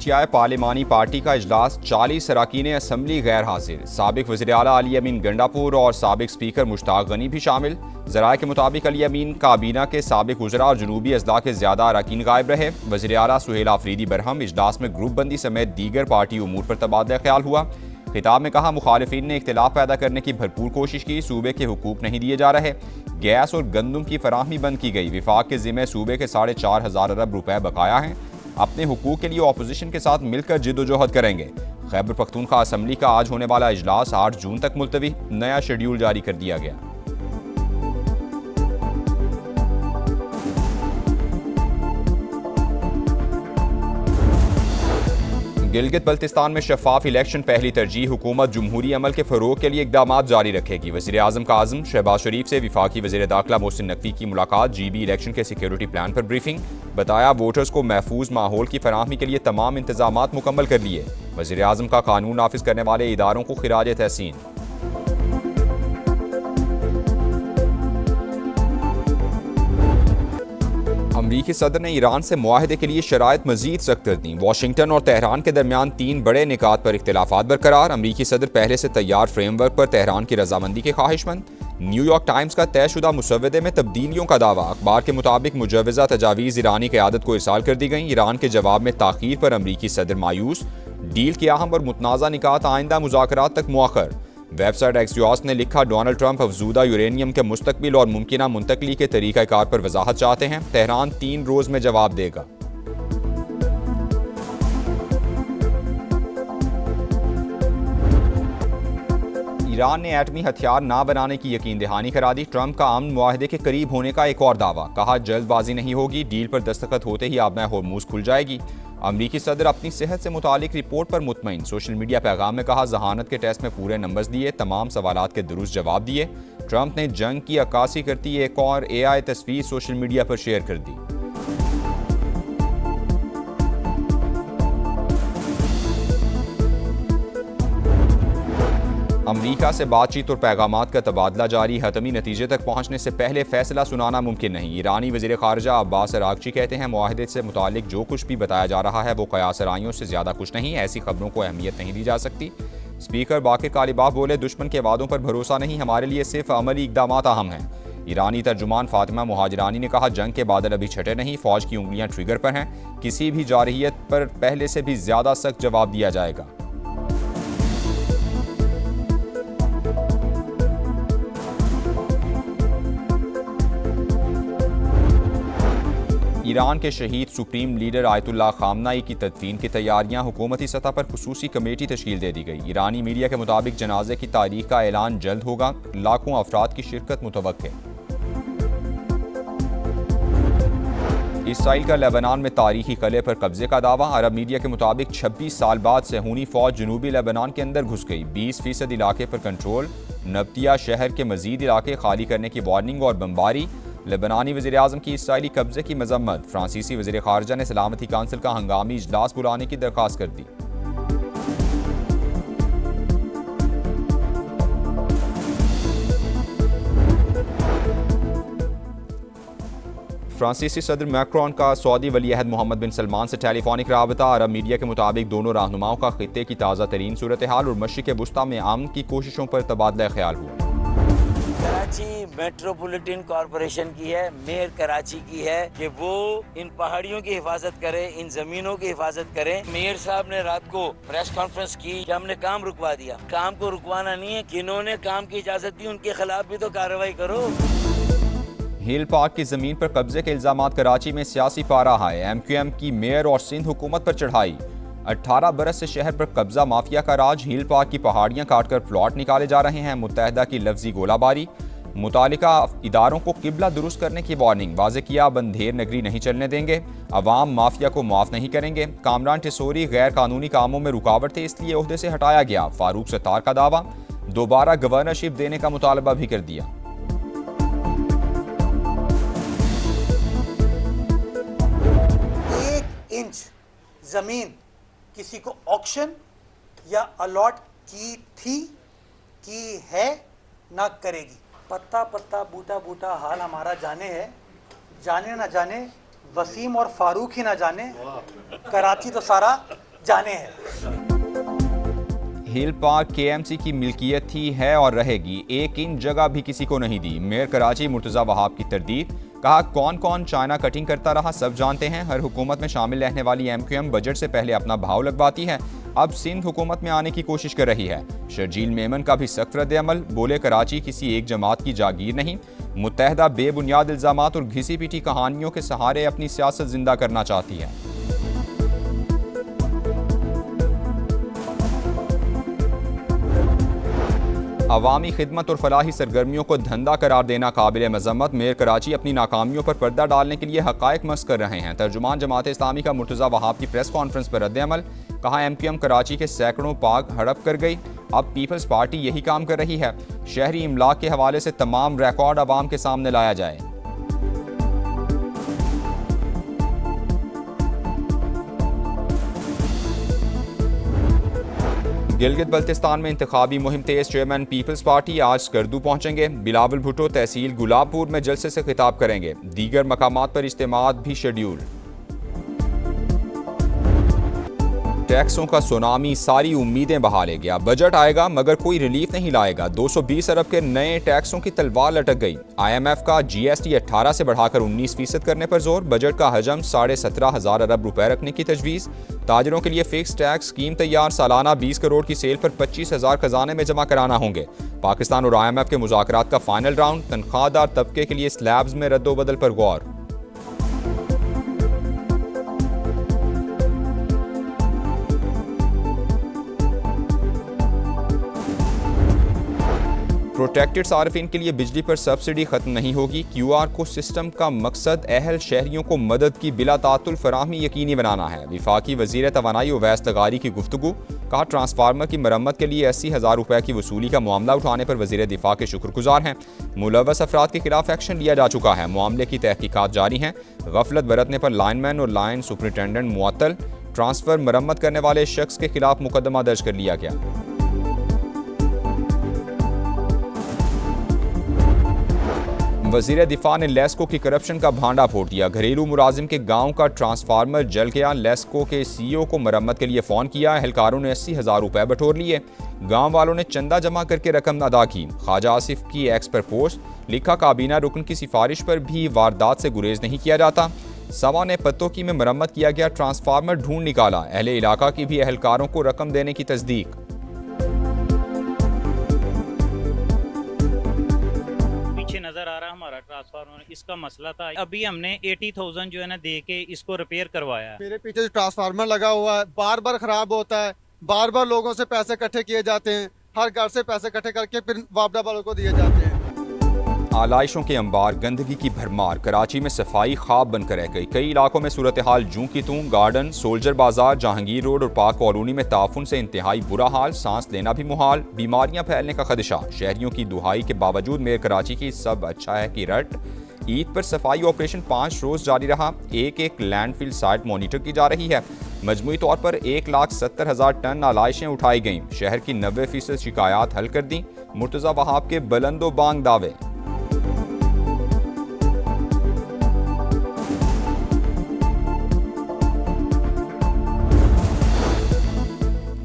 PTI पार्लिमानी party का इजलास 40 अरकान असम्बली गैर हाजिर। साबिक वज़ीर आला अली अमीन गंडापुर और साबिक स्पीकर मुश्ताक गनी भी शामिल। ज़राए के मुताबिक अली अमीन काबीना के साबिक वज़रा और जनूबी अजला के ज़्यादा अरकान गायब रहे। वज़ीर आला सुहेल आफरीदी बरहम इजलास में ग्रुप बंदी समेत दीगर पार्टी उमूर पर तबादला ख्याल हुआ। खिताब में कहा, मुखालिफिन ने इख्तिलाफ पैदा करने की भरपूर कोशिश की। सूबे के हुकूक नहीं दिए जा रहे। गैस और गंदम की फराहमी बंद की गई। विफाक के ज़िम्मे सूबे के 4,500 अरब रुपए बकाया हैं। अपने हुकूक के लिए अपोजिशन के साथ मिलकर जिद्दोजहद करेंगे। खैबर पख्तूनख्वा असम्बली का आज होने वाला इजलास 8 जून तक मुलतवी। नया शेड्यूल जारी कर दिया गया। गिलगित बल्तिस्तान में शफाफ इलेक्शन पहली तरजीह। हुकूमत जमहूरी अमल के फरोग के लिए इकदाम जारी रखेगी। वज़ीर आज़म का आज़म शहबाज शरीफ से वफाकी वज़ीर दाखिला मोहसिन नकवी की मुलाकात। GB इलेक्शन के सिक्योरिटी प्लान पर ब्रीफिंग। बताया, वोटर्स को महफूज माहौल की फराहमी के लिए तमाम इंतजामात मुकम्मल कर लिए। वज़ीर आज़म का कानून नाफिज करने वाले इदारों को खिराज तहसीन। अमरीकी सदर ने ईरान से मुआहदे के लिए शराइत मजीद सख्त कर दी। वाशिंगटन और तेहरान के दरमियान 3 बड़े निकात पर इख्तिलाफात बरकरार। अमरीकी सदर पहले से तैयार फ्रेमवर्क पर तेहरान की रजामंदी के ख्वाहिशमंद। न्यूयॉर्क टाइम्स का तयशुदा मुसवदे में तब्दीलियों का दावा। अखबार के मुताबिक मुजवज़ा तजावीज़ ईरानी क़यादत को इरसाल कर दी गई। ईरान के जवाब में ताख़ीर पर अमरीकी सदर मायूस। डील के अहम और मुतनाज़ा निकात आइंदा मुज़ाकरात तक मुअख्खर। वेबसाइट एक्सियोस ने लिखा, डोनाल्ड ट्रंप अफजूदा यूरेनियम के मुस्तकबिल और मुमकिना मुंतकली के तरीक़ाकार पर वजाहत चाहते हैं। तेहरान 3 रोज़ में जवाब देगा। ईरान ने एटमी हथियार ना बनाने की यकीन दहानी करा दी। ट्रंप का अमन मुआहदे के करीब होने का एक और दावा। कहा, जल्दबाजी नहीं होगी, डील पर दस्तखत होते ही आबना होर्मुज खुल जाएगी। अमरीकी सदर अपनी सेहत से मुतालिक रिपोर्ट पर मुतमईन। सोशल मीडिया पैगाम में कहा, जहानत के टेस्ट में पूरे नंबर्स दिए, तमाम सवालात के दुरुस्त जवाब दिए। ट्रंप ने जंग की अक्कासी करती एक और AI तस्वीर सोशल मीडिया पर शेयर कर दी। अमरीका से बातचीत और पैगामात का तबादला जारी। हतमी नतीजे तक पहुंचने से पहले फैसला सुनाना मुमकिन नहीं। ईरानी वज़ीर ख़ारजा अब्बास अरागची कहते हैं, मुआहदे से मुतालिक जो कुछ भी बताया जा रहा है वो क़यासराइयों से ज़्यादा कुछ नहीं। ऐसी खबरों को अहमियत नहीं दी जा सकती। स्पीकर बाकिर कालिबाफ बोले, दुश्मन के वादों पर भरोसा नहीं, हमारे लिए सिर्फ अमली इक़दामात अहम हैं। ईरानी तर्जुमान फातिमा मुहाजिरानी ने कहा, जंग के बादल अभी छटे नहीं, फ़ौज की उंगलियाँ ट्रिगर पर हैं। किसी भी जारहियत पर पहले से भी ज़्यादा सख्त जवाब दिया जाएगा। ईरान के शहीद सुप्रीम लीडर आयतुल्लाह खामनाई की तदफीन की तैयारियां। हुकूमती सतह पर खुसूसी कमेटी तश्कील दे दी गई। ईरानी मीडिया के मुताबिक जनाजे की तारीख का ऐलान जल्द होगा। लाखों अफराद की शिरकत मुतवक्के। इसराइल का लेबनान में तारीखी किले पर कब्जे का दावा। अरब मीडिया के मुताबिक 26 साल बाद सेहूनी फौज जनूबी लेबनान के अंदर घुस गई। 20% इलाके पर कंट्रोल। नब्तिया शहर के मजीद इलाके खाली करने की वार्निंग और बमबारी। लेबनानी वज़ीर आज़म की इसराइली कब्जे की मजम्मत। फ्रांसीसी वज़ीर ख़ारजा ने सलामती काउंसिल का हंगामी इजलास बुलाने की दरख्वास्त कर दी। फ्रांसीसी सदर मैक्रोन का सऊदी वलीअहद मोहम्मद बिन सलमान से टेलीफोनिक राबता। अरब मीडिया के मुताबिक दोनों रहनुमाओं का खित्ते की ताज़ा तरीन सूरत हाल और मशरिक़ वुस्ता में अमन की कोशिशों पर तबादला ख्याल हुआ। कराची मेट्रोपॉलिटन कॉरपोरेशन की है, मेयर कराची की है कि वो इन पहाड़ियों की हिफाजत करे, इन जमीनों की हिफाजत करे। मेयर साहब ने रात को प्रेस कॉन्फ्रेंस की कि हमने काम रुकवा दिया। काम को रुकवाना नहीं है, जिन्होंने काम की इजाजत दी उनके खिलाफ भी तो कार्रवाई करो। हिल पार्क की जमीन पर कब्जे के इल्जामात। कराची में सियासी पारा है। MQM की मेयर और सिंध हुकूमत पर चढ़ाई। 18 बरस से शहर पर कब्जा माफिया का राज। हिल पार्क की पहाड़ियां काटकर प्लॉट निकाले जा रहे हैं। मुत्तहदा की लफ्जी गोलाबारी। मुतालिका इदारों को किबला दुरुस्त करने की वार्निंग। वाज़े किया, बंधेर नगरी नहीं चलने देंगे। अवाम माफिया को माफ नहीं करेंगे। कामरान टिसोरी गैर कानूनी कामों में रुकावट थे, इसलिए ओहदे से हटाया गया। फारूक सत्तार का दावा। दोबारा गवर्नरशिप देने का मुतालबा भी कर दिया। 1 इंच जमीन किसी को ऑक्शन या अलॉट की थी, की है, ना करेगी। पत्ता पत्ता बूटा बूटा हाल हमारा जाने है, जाने ना जाने वसीम और फारूक ही ना जाने। कराची तो सारा जाने हैं। हिल पार्क केएमसी की मिल्कियत थी, है और रहेगी। एक इंच जगह भी किसी को नहीं दी। मेयर कराची मुर्तज़ा वहाब की तरदीद। कहा कौन कौन चाइना कटिंग करता रहा सब जानते हैं। हर हुकूमत में शामिल रहने वाली एमक्यूएम बजट से पहले अपना भाव लगवाती है। अब सिंध हुकूमत में आने की कोशिश कर रही है। शर्जील मेमन का भी सख्त रद्द-ए-अमल। बोले कराची किसी एक जमात की जागीर नहीं। मुत्तहदा बेबुनियाद इल्जामात और घिसी पीटी कहानियों के सहारे अपनी सियासत जिंदा करना चाहती है। अवामी खिदमत और फलाही सरगर्मियों को धंधा करार देना काबिल मजम्मत। मेयर कराची अपनी नाकामियों पर पर्दा डालने के लिए हकायक मस्क कर रहे हैं। तर्जुमान जमात इस्लामी का मुर्तज़ा वहाब की प्रेस कॉन्फ्रेंस पर रद्द-ए-अमल। कहा एमक्यूएम कराची के सैकड़ों पार्क हड़प कर गई। अब पीपल्स पार्टी यही काम कर रही है। शहरी इमलाक के हवाले से तमाम रिकॉर्ड अवाम के सामने लाया जाए। गिलगित बल्तिस्तान में इंतखाबी मुहिम तेज। चेयरमैन पीपल्स पार्टी आज स्कर्दू पहुंचेंगे। बिलावल भुट्टो तहसील गुलाबपुर में जलसे से खिताब करेंगे। दीगर मकामात पर इज्तिमात भी शेड्यूल। टैक्सों का सुनामी सारी उम्मीदें बहा ले गया। बजट आएगा मगर कोई रिलीफ नहीं लाएगा। 220 अरब के नए टैक्सों की तलवार लटक गई। IMF का GST 18 से बढ़ाकर 19% करने पर जोर। बजट का हजम 17,500 अरब रुपए रखने की तजवीज़। ताजरों के लिए फिक्स टैक्स स्कीम तैयार। सालाना 20 करोड़ की सेल पर 25,000 खजाने में जमा कराना होंगे। पाकिस्तान और IMF के मुज़ाकरात का फाइनल राउंड। तनख्वाहदार तबके के लिए स्लैब्स में रद्दोबदल पर गौर। प्रोटेक्टेड सार्फिन के लिए बिजली पर सब्सिडी खत्म नहीं होगी। QR को सिस्टम का मकसद अहल शहरियों को मदद की बिला तातुल फराहमी यकीनी बनाना है। विफाकी वजीर तवानाई उवैस लगारी की गुफ्तगू। कहा ट्रांसफार्मर की मरम्मत के लिए 80,000 रुपए की वसूली का मामला उठाने पर वजीर दिफा के शुक्रगुजार हैं। मुलव्वस अफराद के खिलाफ एक्शन लिया जा चुका है। मामले की तहकीकात जारी हैं। गफलत बरतने पर लाइनमैन और लाइन सुपरिटेंडेंट मुअत्तल। ट्रांसफर मरम्मत करने वाले शख्स के खिलाफ मुकदमा दर्ज कर लिया गया। वजीर दिफा ने लेस्को की करप्शन का भांडा फोड़ दिया। घरेलू मुलाजिम के गांव का ट्रांसफार्मर जल गया। लेस्को के CEO को मरम्मत के लिए फ़ोन किया। एहलकारों ने 80,000 रुपए बटोर लिए। गांव वालों ने चंदा जमा करके रकम अदा की। ख्वाजा आसिफ की एक्स पर पोस्ट। लिखा काबीना रुकन की सिफारिश पर भी वारदात से गुरेज नहीं किया जाता। सवा ने पत्तों की में मरम्मत किया गया। ट्रांसफार्मर ढूंढ निकाला। अहले इलाका की भी एहलकारों को रकम देने की तस्दीक। नजर आ रहा हमारा ट्रांसफार्मर, इसका मसला था। अभी हमने 80,000 जो है ना दे के इसको रिपेयर करवाया है। मेरे पीछे जो ट्रांसफार्मर लगा हुआ है बार बार खराब होता है। बार बार लोगों से पैसे इकट्ठे किए जाते हैं। हर घर से पैसे इकट्ठे करके फिर वापडा वालों को दिए जाते हैं। आलाइशों के अंबार, गंदगी की भरमार। कराची में सफाई ख्वाब बनकर रह गई। कई इलाकों में सूरत हाल जूं की तूं। गार्डन, सोल्जर बाजार, जहांगीर रोड और पार्क कॉलोनी में ताफुन से इंतहाई बुरा हाल। सांस लेना भी मुहाल। बीमारियां फैलने का खदशा। शहरियों की दुहाई के बावजूद मेयर कराची की सब अच्छा है कि रट। ईद पर सफाई ऑपरेशन 5 रोज जारी रहा। एक लैंडफिल साइट मॉनिटर की जा रही है। मजमूई तौर पर 1,70,000 टन आलाइशें उठाई गईं। शहर की 90% शिकायत हल कर दी। मुर्तज़ा वहाब के बुलंदो बांग दावे।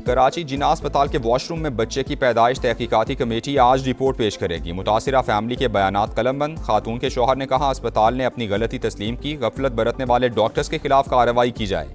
कराची जिना अस्पताल के वॉशरूम में बच्चे की पैदाइश। तहकीकाती कमेटी आज रिपोर्ट पेश करेगी। मुतासिरा फैमिली के बयानात कलमबंद। खातून के शौहर ने कहा अस्पताल ने अपनी गलती तस्लीम की। गफलत बरतने वाले डॉक्टर्स के खिलाफ कार्रवाई की जाए।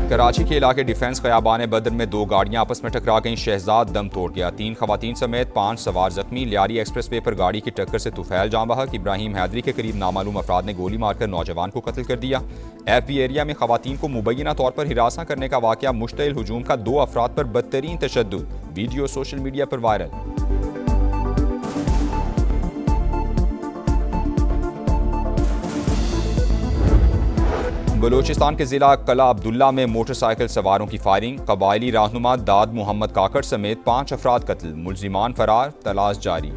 कराची के इलाके डिफेंस खयाबान बदर में 2 गाड़ियां आपस में टकरा गईं। शहजाद दम तोड़ गया। 3 खवातीन समेत 5 सवार जख्मी। लियारी एक्सप्रेस वे पर गाड़ी की टक्कर से तुफैल जाँ बहक। इब्राहिम हैदरी के करीब नामालूम अफराद ने गोली मारकर नौजवान को कत्ल कर दिया। FB एरिया में खवातीन को मुबैना तौर पर हिरासा करने का वाकया। मुश्तइल हुजूम का 2 अफराद पर बदतरीन तशद्दुद। वीडियो सोशल मीडिया पर वायरल। बलूचिस्तान के जिला कला अब्दुल्ला में मोटरसाइकिल सवारों की फायरिंग। कबायली रहनुमा दाद मोहम्मद काकड़ समेत 5 अफराद कत्ल। मुलजिमान फरार। तलाश जारी।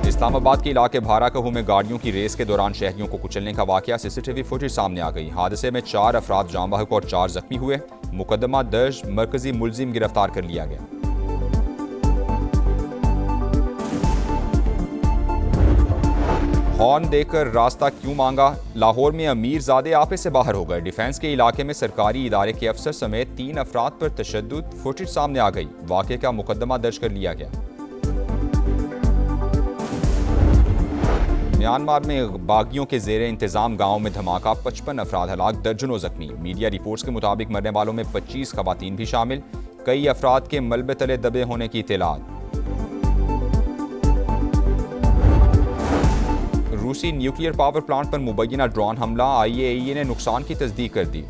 इस्लामाबाद के इलाके भाराकहू में गाड़ियों की रेस के दौरान शहरियों को कुचलने का वाकया। CCTV फुटेज सामने आ गई। हादसे में 4 अफराद जाँ बहक और 4 जख्मी हुए। मुकदमा दर्ज। मरकजी मुलजिम गिरफ्तार कर लिया गया। हॉर्न देकर रास्ता क्यों मांगा? लाहौर में अमीरजादे आपे से बाहर हो गए। डिफेंस के इलाके में सरकारी इदारे के अफसर समेत 3 अफराद पर तशद्दुद। फुटेज सामने आ गई। वाक़े का मुकदमा दर्ज कर लिया गया। म्यांमार में बागियों के जेरे इंतजाम गांव में धमाका, 55 अफराद हलाक, दर्जनों जख्मी। मीडिया रिपोर्ट्स के मुताबिक मरने वालों में 25 खवातीन भी शामिल। कई अफराद के मलबे तले दबे होने की इत्तलात। रूसी न्यूक्लियर पावर प्लांट पर मुबैना ड्रोन हमला, IAEA ने नुकसान की तस्दीक कर दी।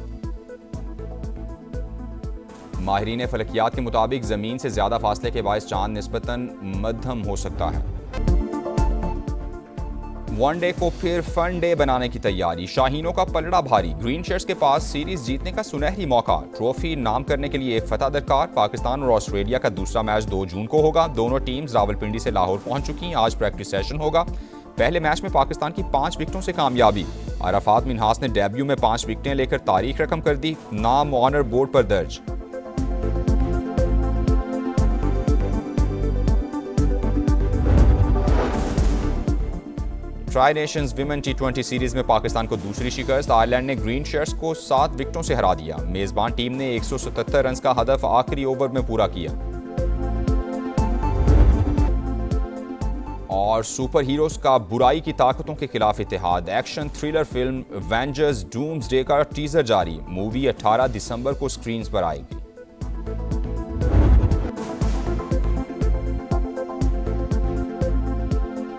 माहिरीन फलकियात के मुताबिक जमीन से ज्यादा फासले के बायस चांद निस्बतन मध्यम हो सकता है। वनडे को फिर फन डे बनाने की तैयारी। शाहीनों का पलड़ा भारी। ग्रीन शर्ट्स के पास सीरीज जीतने का सुनहरी मौका। ट्रॉफी नाम करने के लिए एक फतह दरकार। पाकिस्तान और ऑस्ट्रेलिया का दूसरा मैच 2 जून को होगा। दोनों टीम्स रावलपिंडी से लाहौर पहुंच चुकी। आज प्रैक्टिस सेशन होगा। पहले मैच में पाकिस्तान की 5 विकेटों से कामयाबी। अराफात मिन्हास ने डेब्यू में 5 विकेटें लेकर तारीख रकम कर दी। नाम ऑनर बोर्ड पर दर्ज। Try Nations women T20 series में पाकिस्तान को दूसरी शिकस्त। आयरलैंड ने ग्रीन शर्ट्स को 7 विकेटों से हरा दिया। मेजबान टीम ने 177 रन का हदफ आखिरी ओवर में पूरा किया। और सुपर हीरोज का बुराई की ताकतों के खिलाफ इत्तेहाद। Action thriller film Avengers Doomsday का टीजर जारी। मूवी 18 दिसंबर को स्क्रीन्स पर आएगी।